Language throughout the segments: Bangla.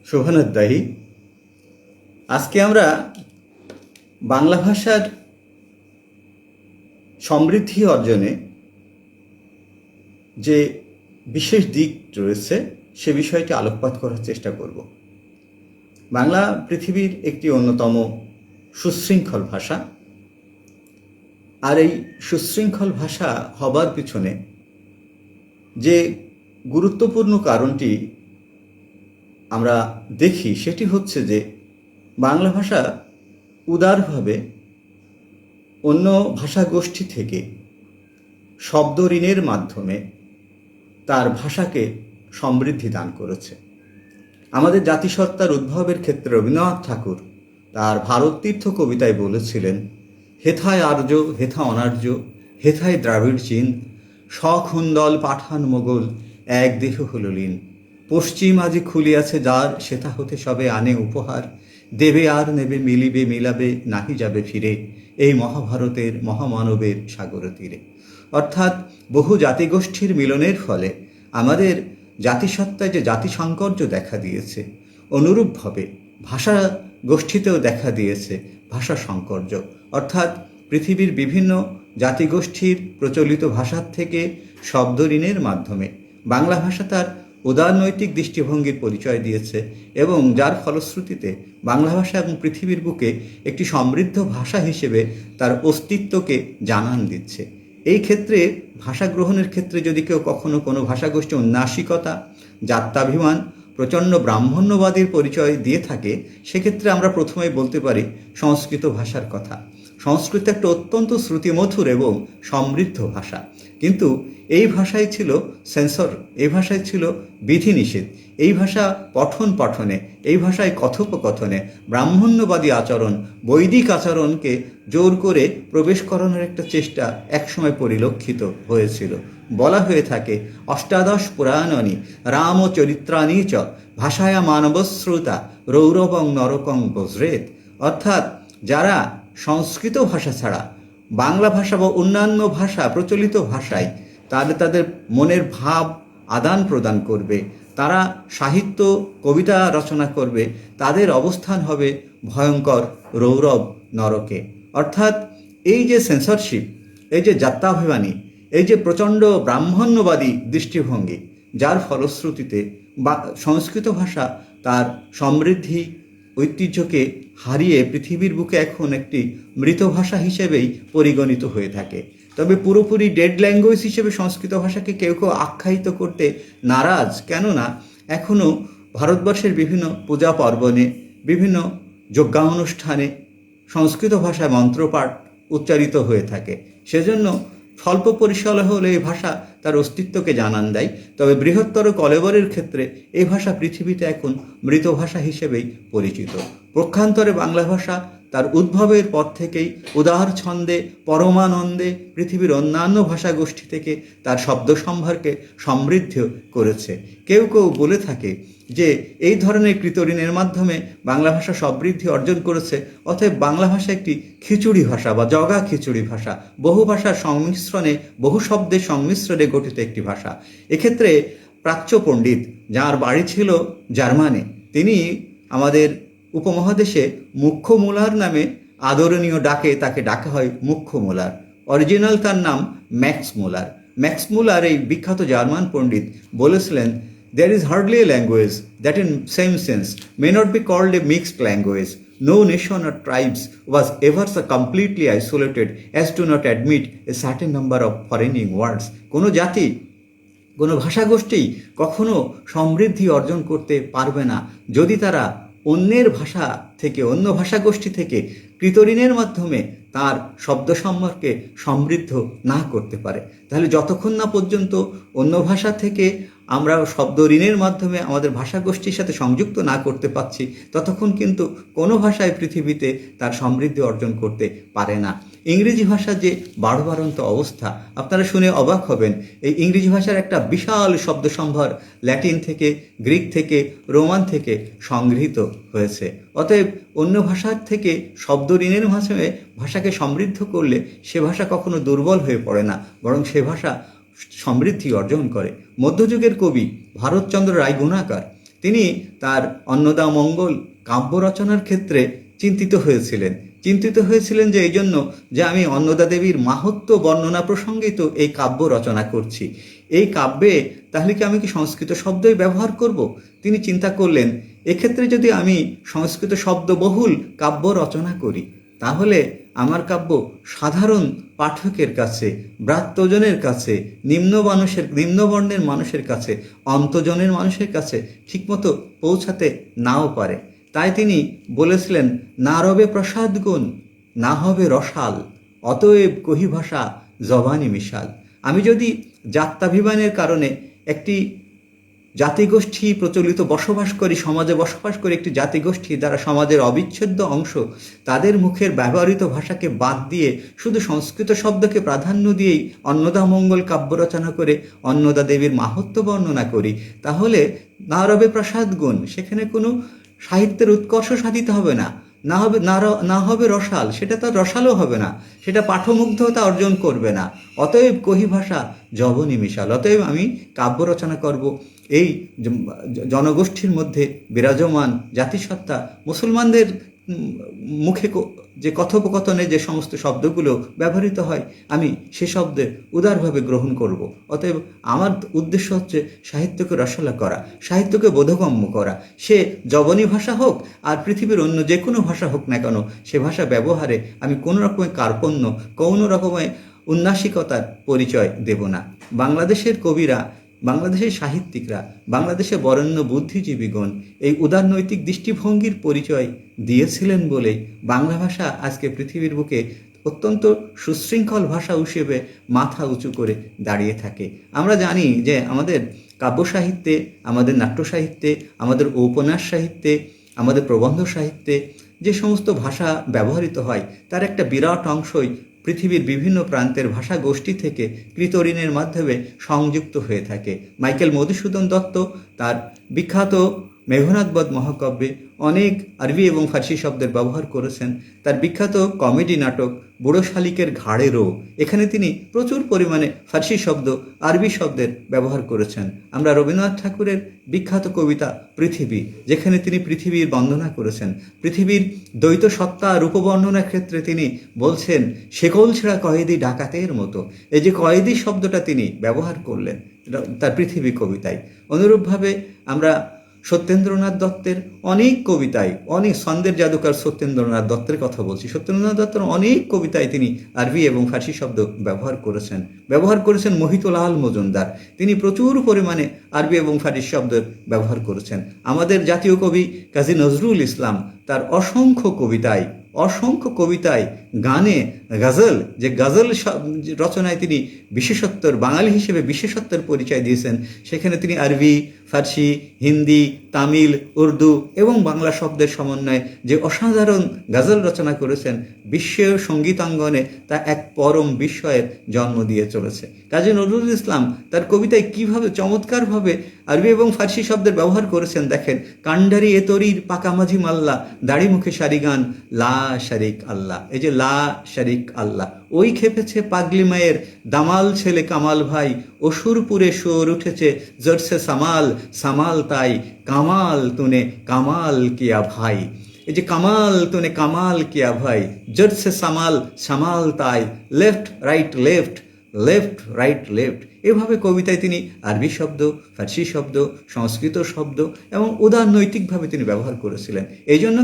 শোভানোদ্দায়ী। আজকে আমরা বাংলা ভাষার সমৃদ্ধি অর্জনে যে বিশেষ দিক রয়েছে সে বিষয়টি আলোকপাত করার চেষ্টা করব। বাংলা পৃথিবীর একটি অন্যতম সুশৃঙ্খল ভাষা, আর এই সুশৃঙ্খল ভাষা হবার পিছনে যে গুরুত্বপূর্ণ কারণটি আমরা দেখি সেটি হচ্ছে যে বাংলা ভাষা উদারভাবে অন্য ভাষাগোষ্ঠী থেকে শব্দ ঋণের মাধ্যমে তার ভাষাকে সমৃদ্ধি দান করেছে। আমাদের জাতিসত্তার উদ্ভবের ক্ষেত্রে রবীন্দ্রনাথ ঠাকুর তার ভারত তীর্থ কবিতায় বলেছিলেন, হেথায় আর্য হেথা অনার্য, হেথায় দ্রাবিড় চীন, সখুন্দল পাঠান মোগল, এক দেহ হল লীন। পশ্চিম আজি খুলিয়াছে যার, সেথা হতে সবে আনে উপহার, দেবে আর নেবে মিলিবে মিলাবে নাহি যাবে ফিরে, এই মহাভারতের মহামানবের সাগর তীরে। অর্থাৎ বহু জাতিগোষ্ঠীর মিলনের ফলে আমাদের জাতিসত্তায় যে জাতি সংকর্য দেখা দিয়েছে, অনুরূপভাবে ভাষা গোষ্ঠীতেও দেখা দিয়েছে ভাষা সংকর্য। অর্থাৎ পৃথিবীর বিভিন্ন জাতিগোষ্ঠীর প্রচলিত ভাষার থেকে শব্দ ঋণের মাধ্যমে বাংলা ভাষা তার উদারনৈতিক দৃষ্টিভঙ্গির পরিচয় দিয়েছে এবং যার ফলশ্রুতিতে বাংলা ভাষা এবং পৃথিবীর বুকে একটি সমৃদ্ধ ভাষা হিসেবে তার অস্তিত্বকে জানান দিচ্ছে। এই ক্ষেত্রে ভাষা গ্রহণের ক্ষেত্রে যদি কেউ কখনো কোনো ভাষাগোষ্ঠী উন্নাসিকতা, জাত্যাভিমান, প্রচণ্ড ব্রাহ্মণ্যবাদীর পরিচয় দিয়ে থাকে, সেক্ষেত্রে আমরা প্রথমেই বলতে পারি সংস্কৃত ভাষার কথা। সংস্কৃত একটা অত্যন্ত শ্রুতিমধুর এবং সমৃদ্ধ ভাষা, কিন্তু এই ভাষায় ছিল সেন্সর, এই ভাষায় ছিল বিধিনিষেধ, এই ভাষা পঠন পাঠনে, এই ভাষায় কথোপকথনে ব্রাহ্মণ্যবাদী আচরণ, বৈদিক আচরণকে জোর করে প্রবেশ করানোর একটা চেষ্টা একসময় পরিলক্ষিত হয়েছিল। বলা হয়ে থাকে, অষ্টাদশ পুরাণানি রামচরিত্রাণি চ ভাষায়া মানবশ্রুতা রৌরবং নরকং বজ্রেত। অর্থাৎ যারা সংস্কৃত ভাষা ছাড়া বাংলা ভাষা বা অন্যান্য ভাষা প্রচলিত ভাষায় তাদের মনের ভাব আদান প্রদান করবে, তারা সাহিত্য কবিতা রচনা করবে, তাদের অবস্থান হবে ভয়ঙ্কর রৌরব নরকে। অর্থাৎ এই যে সেন্সরশিপ, এই যে জাত্যাভিমানী, এই যে প্রচণ্ড ব্রাহ্মণ্যবাদী দৃষ্টিভঙ্গি, যার ফলশ্রুতিতে সংস্কৃত ভাষা তার সমৃদ্ধি ঐতিহ্যকে হারিয়ে পৃথিবীর বুকে এখন একটি মৃত ভাষা হিসেবেই পরিগণিত হয়ে থাকে। তবে পুরোপুরি ডেড ল্যাঙ্গুয়েজ হিসেবে সংস্কৃত ভাষাকে কেউ কেউ আখ্যায়িত করতে নারাজ, কেননা এখনও ভারতবর্ষের বিভিন্ন পূজা পার্বণে, বিভিন্ন যজ্ঞানুষ্ঠানে সংস্কৃত ভাষায় মন্ত্রপাঠ উচ্চারিত হয়ে থাকে। সেজন্য স্বল্প পরিসরে হলে এই ভাষা তার অস্তিত্বকে জানান দেয়। তবে বৃহত্তর কলেবরের ক্ষেত্রে এই ভাষা পৃথিবীতে এখন মৃত ভাষা হিসেবেই পরিচিত। পক্ষান্তরে বাংলা ভাষা তার উদ্ভবের পর থেকেই উদার ছন্দে পরমানন্দে পৃথিবীর অন্যান্য ভাষাগোষ্ঠী থেকে তার শব্দ সম্ভারকে সমৃদ্ধ করেছে। কেউ কেউ বলে থাকে যে এই ধরনের কৃতঋণের মাধ্যমে বাংলা ভাষা সমৃদ্ধি অর্জন করেছে, অতএব বাংলা ভাষা একটি খিচুড়ি ভাষা বা জগা খিচুড়ি ভাষা, বহু ভাষার সংমিশ্রণে, বহু শব্দের সংমিশ্রণে গঠিত একটি ভাষা। এক্ষেত্রে প্রাচ্য পণ্ডিত, যার বাড়ি ছিল জার্মানে, তিনি আমাদের উপমহাদেশে মুখ্য মুলার নামে আদরণীয় ডাকে তাকে ডাকা হয় মুখ্য মুলার। অরিজিনাল তার নাম ম্যাক্স মুলার। ম্যাক্স মুলার, এই বিখ্যাত জার্মান পণ্ডিত, বলেছিলেন, there is hardly a language that in same sense may not be called a mixed language. No nation or tribes was ever so completely isolated as to not admit a certain number of foreign words. কোনো জাতি, কোনো ভাষাগোষ্ঠী কখনো সমৃদ্ধি অর্জন করতে পারবে না যদি তারা অন্যের ভাষা থেকে, অন্য ভাষাগোষ্ঠী থেকে কৃতঋণের মাধ্যমে তার শব্দ সম্ভারকে সমৃদ্ধ না করতে পারে। তাহলে যতক্ষণ না পর্যন্ত অন্য ভাষা থেকে আমরা শব্দ ঋণের মাধ্যমে আমাদের ভাষাগোষ্ঠীর সাথে সংযুক্ত না করতে পারছি, ততক্ষণ কিন্তু কোনো ভাষায় পৃথিবীতে তার সমৃদ্ধি অর্জন করতে পারে না। ইংরেজি ভাষার যে বাড়বাড়ন্ত অবস্থা, আপনারা শুনে অবাক হবেন। এই ইংরেজি ভাষার একটা বিশাল শব্দ সম্ভার ল্যাটিন থেকে, গ্রিক থেকে, রোমান থেকে সংগৃহীত হয়েছে। অতএব অন্য ভাষার থেকে শব্দ ঋণের মাধ্যমে ভাষাকে সমৃদ্ধ করলে সে ভাষা কখনো দুর্বল হয়ে পড়ে না, বরং সে ভাষা সমৃদ্ধি অর্জন করে। মধ্যযুগের কবি ভারতচন্দ্র রায় গুণাকার তিনি তার অন্নদামঙ্গল কাব্য রচনার ক্ষেত্রে চিন্তিত হয়েছিলেন যে এই জন্য যে আমি অন্নদা দেবীর মাহাত্ম্য বর্ণনা প্রসঙ্গিত এই কাব্য রচনা করছি, এই কাব্যে তাহলে আমি কি সংস্কৃত শব্দই ব্যবহার করব? তিনি চিন্তা করলেন এক্ষেত্রে যদি আমি সংস্কৃত শব্দবহুল কাব্য রচনা করি তাহলে আমার কাব্য সাধারণ পাঠকের কাছে, ব্রাত্যজনের কাছে, নিম্নবর্ণের মানুষের কাছে, অন্তজনের মানুষের কাছে ঠিকমতো পৌঁছাতে নাও পারে। তাই তিনি বলেছিলেন, না রবে প্রসাদ গুণ, না হবে রসাল, অতএব কহি ভাষা জবানি মিশাল। আমি যদি জাত্যাভিমানের কারণে একটি জাতিগোষ্ঠী প্রচলিত সমাজে বসবাস করি একটি জাতিগোষ্ঠী দ্বারা সমাজের অবিচ্ছেদ্য অংশ, তাদের মুখের ব্যবহৃত ভাষাকে বাদ দিয়ে শুধু সংস্কৃত শব্দকে প্রাধান্য দিয়েই অন্নদামঙ্গল কাব্য রচনা করে অন্নদা দেবীর মাহাত্ম্য বর্ণনা করি, তাহলে না রবে প্রসাদ গুণ, সেখানে কোনো সাহিত্যের উৎকর্ষ সাধিত হবে না, না হবে রসাল, সেটা তার রসালও হবে না, সেটা পাঠমুগ্ধতা অর্জন করবে না। অতএব কহি ভাষা যবনি মিশাল, অতএব আমি কাব্য রচনা করব এই জনগোষ্ঠীর মধ্যে বিরাজমান জাতিসত্তা, মুসলমানদের মুখে যে কথোপকথনে যে সমস্ত শব্দগুলো ব্যবহৃত হয় আমি সে শব্দে উদারভাবে গ্রহণ করব। অতএব আমার উদ্দেশ্য হচ্ছে সাহিত্যকে রসালা করা, সাহিত্যকে বোধগম্য করা, সে যবনী ভাষা হোক আর পৃথিবীর অন্য যে কোনো ভাষা হোক না কেন, সে ভাষা ব্যবহারে আমি কোনো রকমের কার্পণ্য, কোনো রকমের উন্নাসিকতার পরিচয় দেব না। বাংলাদেশের কবিরা, বাংলাদেশের সাহিত্যিকরা, বাংলাদেশে বরেণ্য বুদ্ধিজীবীগণ এই উদারনৈতিক দৃষ্টিভঙ্গির পরিচয় দিয়েছিলেন বলেই বাংলা ভাষা আজকে পৃথিবীর বুকে অত্যন্ত সুশৃঙ্খল ভাষা হিসেবে মাথা উঁচু করে দাঁড়িয়ে থাকে। আমরা জানি যে আমাদের কাব্য সাহিত্যে, আমাদের নাট্য সাহিত্যে, আমাদের উপন্যাস সাহিত্যে, আমাদের প্রবন্ধ সাহিত্যে যে সমস্ত ভাষা ব্যবহৃত হয় তার একটা বিরাট অংশই পৃথিবীর বিভিন্ন প্রান্তের ভাষা গোষ্ঠী থেকে কৃতঋণের মাধ্যমে সংযুক্ত হয়ে থাকে। মাইকেল মধুসূদন দত্ত তার বিখ্যাত মেঘনাদবধ মহাকাব্যে অনেক আরবি এবং ফার্সি শব্দের ব্যবহার করেছেন। তার বিখ্যাত কমেডি নাটক বুড়ো শালিকের ঘাড়ে রো, এখানে তিনি প্রচুর পরিমাণে ফার্সি শব্দ, আরবি শব্দের ব্যবহার করেছেন। আমরা রবীন্দ্রনাথ ঠাকুরের বিখ্যাত কবিতা পৃথিবী, যেখানে তিনি পৃথিবীর বন্দনা করেছেন, পৃথিবীর দ্বৈত সত্তা রূপবর্ণনার ক্ষেত্রে তিনি বলছেন শেকল ছেঁড়া কয়েদি ডাকাতের মতো। এই যে কয়েদি শব্দটা তিনি ব্যবহার করলেন তার পৃথিবী কবিতায়। অনুরূপভাবে আমরা সত্যেন্দ্রনাথ দত্তের অনেক কবিতায়, অনেক ছন্দের জাদুকর সত্যেন্দ্রনাথ দত্তের কথা বলছি, সত্যেন্দ্রনাথ দত্তের অনেক কবিতায় তিনি আরবি এবং ফার্সি শব্দ ব্যবহার করেছেন মোহিতলাল মজুমদার, তিনি প্রচুর পরিমাণে আরবি এবং ফার্সি শব্দের ব্যবহার করেছেন। আমাদের জাতীয় কবি কাজী নজরুল ইসলাম তার অসংখ্য কবিতায়, গানে, গজল, যে গজল রচনায় তিনি বাঙালি হিসেবে বিশেষত্বের পরিচয় দিয়েছেন, সেখানে তিনি আরবি, ফার্সি, হিন্দি, তামিল, উর্দু এবং বাংলা শব্দের সমন্বয়ে যে অসাধারণ গজল রচনা করেছেন, বিশ্ব সঙ্গীতাঙ্গনে তা এক পরম বিস্ময়ের জন্ম দিয়ে চলেছে। কাজী নজরুল ইসলাম তার কবিতায় কিভাবে চমৎকারভাবে আরবি এবং ফার্সি শব্দের ব্যবহার করেছেন দেখেন। কান্ডারি এ তরির পাকামাঝি মাল্লা, দাড়ি মুখে সারিগান, লা শারিক আল্লাহ। এই যে লা শারিক আল্লাহ, ওই খেপেছে পাগলি মায়ের দামাল ছেলে কামাল ভাই, অসুরপুরে সুর উঠেছে জরসে সামাল তাই, কামাল তুনে কামাল কিয়া ভাই। এই যে কামাল তুনে কামাল কিয়া ভাই, জরসে সামাল তাই, লেফট রাইট লেফট। এভাবে কবিতায় তিনি আরবি শব্দ, ফার্সি শব্দ, সংস্কৃত শব্দ এবং উদারনৈতিকভাবে তিনি ব্যবহার করেছিলেন। এই জন্য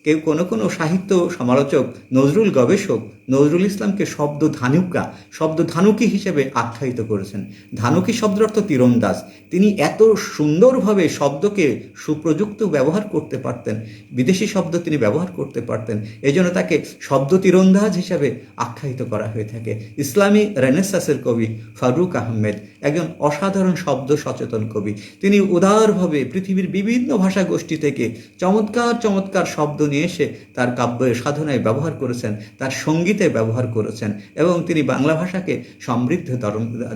কেউ কোনো সাহিত্য সমালোচক, নজরুল গবেষক নজরুল ইসলামকে শব্দ ধানুকি হিসেবে আখ্যায়িত করেছেন। ধানুকি শব্দের অর্থ তীরন্দাজ। তিনি এত সুন্দরভাবে শব্দকে সুপ্রযুক্ত ব্যবহার করতে পারতেন, বিদেশি শব্দ তিনি ব্যবহার করতে পারতেন, এই জন্য তাকে শব্দ তীরন্দাজ হিসাবে আখ্যায়িত করা হয়ে থাকে। ইসলামী রেনেসাঁসের কবি ফারুক আহমেদ একজন অসাধারণ শব্দ সচেতন কবি। তিনি উদারভাবে পৃথিবীর বিভিন্ন ভাষা গোষ্ঠী থেকে চমৎকার শব্দ নিয়ে এসে তার কাব্যের সাধনায় ব্যবহার করেছেন, তার সঙ্গীতে ব্যবহার করেছেন এবং তিনি বাংলা ভাষাকে সমৃদ্ধ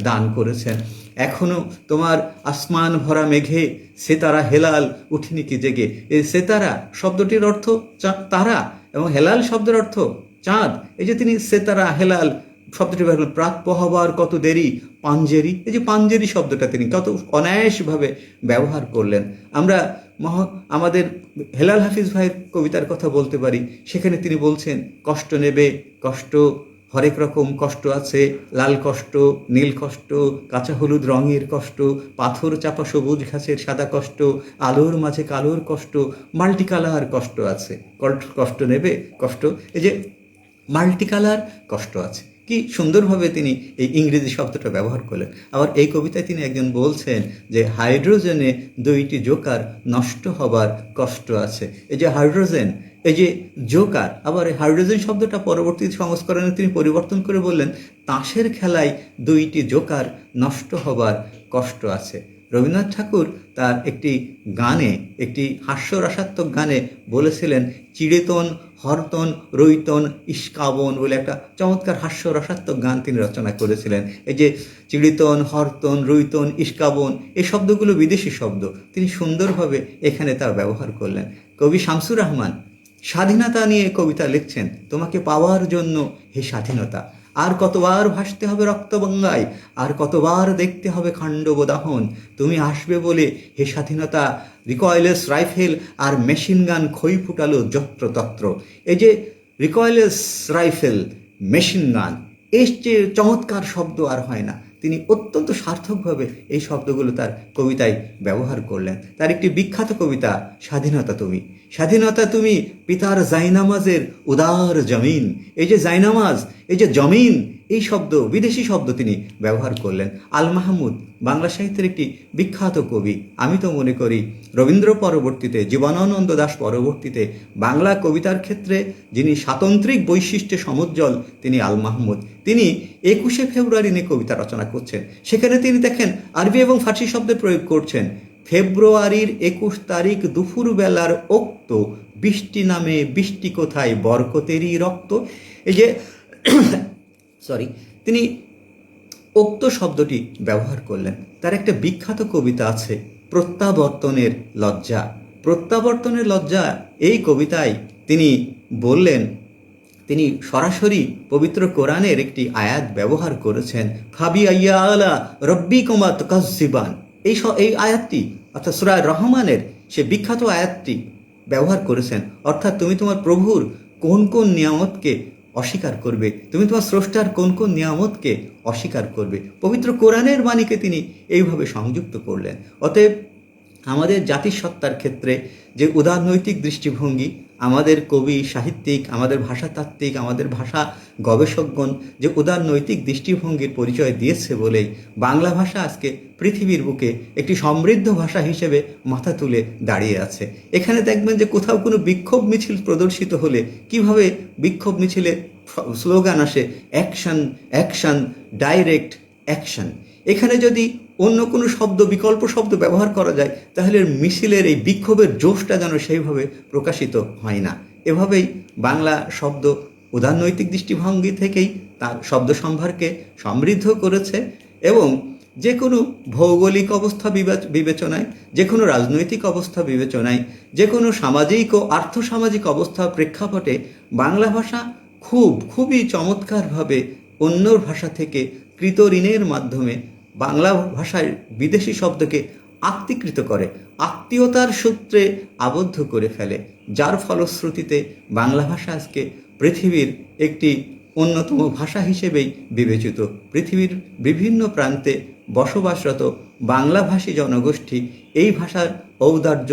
দান করেছেন। এখনো তোমার আসমান ভরা মেঘে সেতারা হেলাল উঠিনি কি জেগে। এই সেতারা শব্দটির অর্থ তারা এবং হেলাল শব্দের অর্থ চাঁদ। এই যে তিনি সেতারা হেলাল শব্দটি ব্যবহার করলেন, প্রাক পহবার কত দেরি পাঞ্জেরি। এই যে পাঞ্জেরি শব্দটা তিনি কত অনায়াসভাবে ব্যবহার করলেন। আমরা আমাদের হেলাল হাফিজ ভাইয়ের কবিতার কথা বলতে পারি। সেখানে তিনি বলছেন, কষ্ট নেবে, কষ্ট হরেক রকম কষ্ট আছে, লাল কষ্ট, নীল কষ্ট, কাঁচা হলুদ রঙের কষ্ট, পাথর চাপা সবুজ ঘাসের সাদা কষ্ট, আলোর মাঝে কালোর কষ্ট, মাল্টি কালার কষ্ট আছে। কষ্ট নেবে, কষ্ট, এই যে মাল্টি কালার কষ্ট আছে, কি সুন্দরভাবে তিনি এই ইংরেজি শব্দটা ব্যবহার করলেন। আবার এই কবিতায় তিনি একজন বলছেন যে হাইড্রোজেনে 2টি জোকার নষ্ট হবার কষ্ট আছে। এই যে হাইড্রোজেন, এই যে জোকার, আবার এই হাইড্রোজেন শব্দটা পরবর্তী সংস্করণে তিনি পরিবর্তন করে বললেন তাসের খেলায় 2টি জোকার নষ্ট হবার কষ্ট আছে। রবীন্দ্রনাথ ঠাকুর তার একটি গানে, একটি হাস্যরসাত্মক গানে বলেছিলেন, চিড়িতন হরতন রৈতন ইস্কাবন বলে একটা চমৎকার হাস্যরসাত্মক গান তিনি রচনা করেছিলেন। এই যে চিড়িতন, হরতন, রৈতন, ইস্কাবন, এই শব্দগুলো বিদেশি শব্দ, তিনি সুন্দরভাবে এখানে তার ব্যবহার করলেন। কবি শামসুর রহমান স্বাধীনতা নিয়ে কবিতা লিখছেন, তোমাকে পাওয়ার জন্য হে স্বাধীনতা আর কতবার ভাসতে হবে রক্তগঙ্গায়, আর কতবার দেখতে হবে খাণ্ডবদাহন, তুমি আসবে বলে হে স্বাধীনতা রিকয়েললেস রাইফেল আর মেশিন গান খই ফুটালো যত্রতত্র। এই যে রিকয়েললেস রাইফেল, মেশিন গান, এর চেয়ে চমৎকার শব্দ আর হয় না। তিনি অত্যন্ত সার্থকভাবে এই শব্দগুলো তার কবিতায় ব্যবহার করলেন। তার একটি বিখ্যাত কবিতা স্বাধীনতা তুমি, স্বাধীনতা তুমি পিতার জাইনামাজের উদার জমিন। এই যে জাইনামাজ, এই যে জমিন, এই শব্দ বিদেশি শব্দ তিনি ব্যবহার করলেন। আল মাহমুদ বাংলা সাহিত্যের একটি বিখ্যাত কবি। আমি তো মনে করি রবীন্দ্র পরবর্তীতে, জীবনানন্দ দাশ পরবর্তীতে বাংলা কবিতার ক্ষেত্রে যিনি স্বাতন্ত্রিক বৈশিষ্ট্যে সমুজ্জ্বল তিনি আল মাহমুদ। তিনি 21শে ফেব্রুয়ারি নিয়ে কবিতা রচনা করছেন। সেখানে তিনি দেখেন আরবি এবং ফার্সি শব্দের প্রয়োগ করছেন। ফেব্রুয়ারির 21 তারিখ দুপুর বেলার ওক্ত, বৃষ্টি নামে বৃষ্টি কোথায় বরকতেরই রক্ত। এই যে তিনি উক্ত শব্দটি ব্যবহার করলেন। তার একটা বিখ্যাত কবিতা আছে প্রত্যাবর্তনের লজ্জা। প্রত্যাবর্তনের লজ্জা এই কবিতায় তিনি বললেন, তিনি সরাসরি পবিত্র কোরআনের একটি আয়াত ব্যবহার করেছেন, ফাবি আইয়া আলা রব্বি কুমা তুকাজ্জিবান। এই আয়াতটি অর্থাৎ সূরা রহমানের সে বিখ্যাত আয়াতটি ব্যবহার করেছেন। অর্থাৎ তুমি তোমার প্রভুর কোন কোন নিয়ামতকে অস্বীকার করবে, তুমি তোমার স্রষ্টার কোন কোন নিয়ামতকে অস্বীকার করবে। পবিত্র কোরআনের বাণীকে তিনি এইভাবে সংযুক্ত করলেন। অতএব আমাদের জাতিসত্তার ক্ষেত্রে যে উদারনৈতিক দৃষ্টিভঙ্গি আমাদের কবি সাহিত্যিক, আমাদের ভাষাতাত্ত্বিক, আমাদের ভাষা গবেষকগণ যে উদারনৈতিক দৃষ্টিভঙ্গির পরিচয় দিয়েছে বলেই বাংলা ভাষা আজকে পৃথিবীর বুকে একটি সমৃদ্ধ ভাষা হিসেবে মাথা তুলে দাঁড়িয়ে আছে। এখানে দেখবেন যে কোথাও কোনো বিক্ষোভ মিছিল প্রদর্শিত হলে কিভাবে বিক্ষোভ মিছিলে স্লোগান আসে, অ্যাকশন অ্যাকশন ডাইরেক্ট অ্যাকশন। এখানে যদি অন্য কোনো শব্দ, বিকল্প শব্দ ব্যবহার করা যায় তাহলে মিছিলের এই বিক্ষোভের জোশটা যেন সেইভাবে প্রকাশিত হয় না। এভাবেই বাংলা শব্দ উদারনৈতিক দৃষ্টিভঙ্গি থেকেই তার শব্দ সম্ভারকে সমৃদ্ধ করেছে এবং যে কোনো ভৌগোলিক অবস্থা বিবেচনায়, যে কোনো রাজনৈতিক অবস্থা বিবেচনায়, যে কোনো সামাজিক ও আর্থসামাজিক অবস্থা প্রেক্ষাপটে বাংলা ভাষা খুবই চমৎকারভাবে অন্য ভাষা থেকে কৃত ঋণের মাধ্যমে বাংলা ভাষায় বিদেশি শব্দকে আত্মীকৃত করে, আত্মীয়তার সূত্রে আবদ্ধ করে ফেলে, যার ফলশ্রুতিতে বাংলা ভাষা আজকে পৃথিবীর একটি অন্যতম ভাষা হিসেবেই বিবেচিত। পৃথিবীর বিভিন্ন প্রান্তে বসবাসরত বাংলাভাষী জনগোষ্ঠী এই ভাষার ঔদার্য,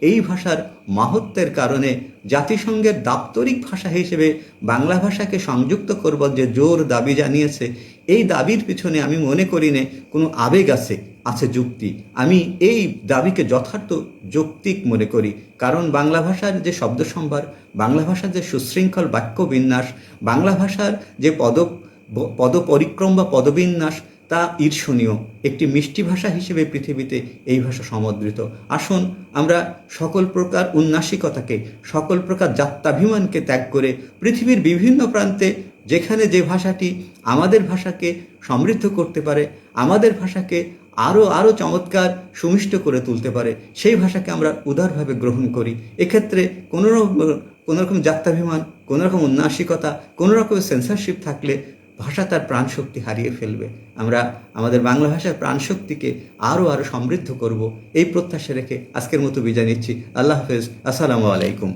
এই ভাষার মাহাত্ম্যের কারণে জাতিসংঘের দাপ্তরিক ভাষা হিসেবে বাংলা ভাষাকে সংযুক্ত করবার যে জোর দাবি জানিয়েছে, এই দাবির পিছনে আমি মনে করি না কোনো আবেগ আছে যুক্তি। আমি এই দাবিকে যথার্থ যৌক্তিক মনে করি, কারণ বাংলা ভাষার যে শব্দ সম্ভার, বাংলা ভাষার যে সুশৃঙ্খল বাক্য বিন্যাস, বাংলা ভাষার যে পদপরিক্রম বা পদবিন্যাস তা ঈর্ষণীয়। একটি মিষ্টি ভাষা হিসেবে পৃথিবীতে এই ভাষা সমদ্রিত। আসুন আমরা সকল প্রকার উন্নাসিকতাকে, সকল প্রকার জাত্যাভিমানকে ত্যাগ করে পৃথিবীর বিভিন্ন প্রান্তে যেখানে যে ভাষাটি আমাদের ভাষাকে সমৃদ্ধ করতে পারে, আমাদের ভাষাকে আরও চমৎকার সুমিষ্ট করে তুলতে পারে, সেই ভাষাকে আমরা উদারভাবে গ্রহণ করি। এক্ষেত্রে কোনো রকম জাত্যাভিমান, কোনো রকম উন্নাসিকতা, কোনো রকম সেন্সরশিপ থাকলে ভাষা তার প্রাণশক্তি হারিয়ে ফেলবে। আমরা আমাদের বাংলা ভাষার প্রাণশক্তিকে আরও সমৃদ্ধ করব, এই প্রত্যাশা রেখে আজকের মতো বিদায় নিচ্ছি। আল্লাহ হাফেজ। আসসালামু আলাইকুম।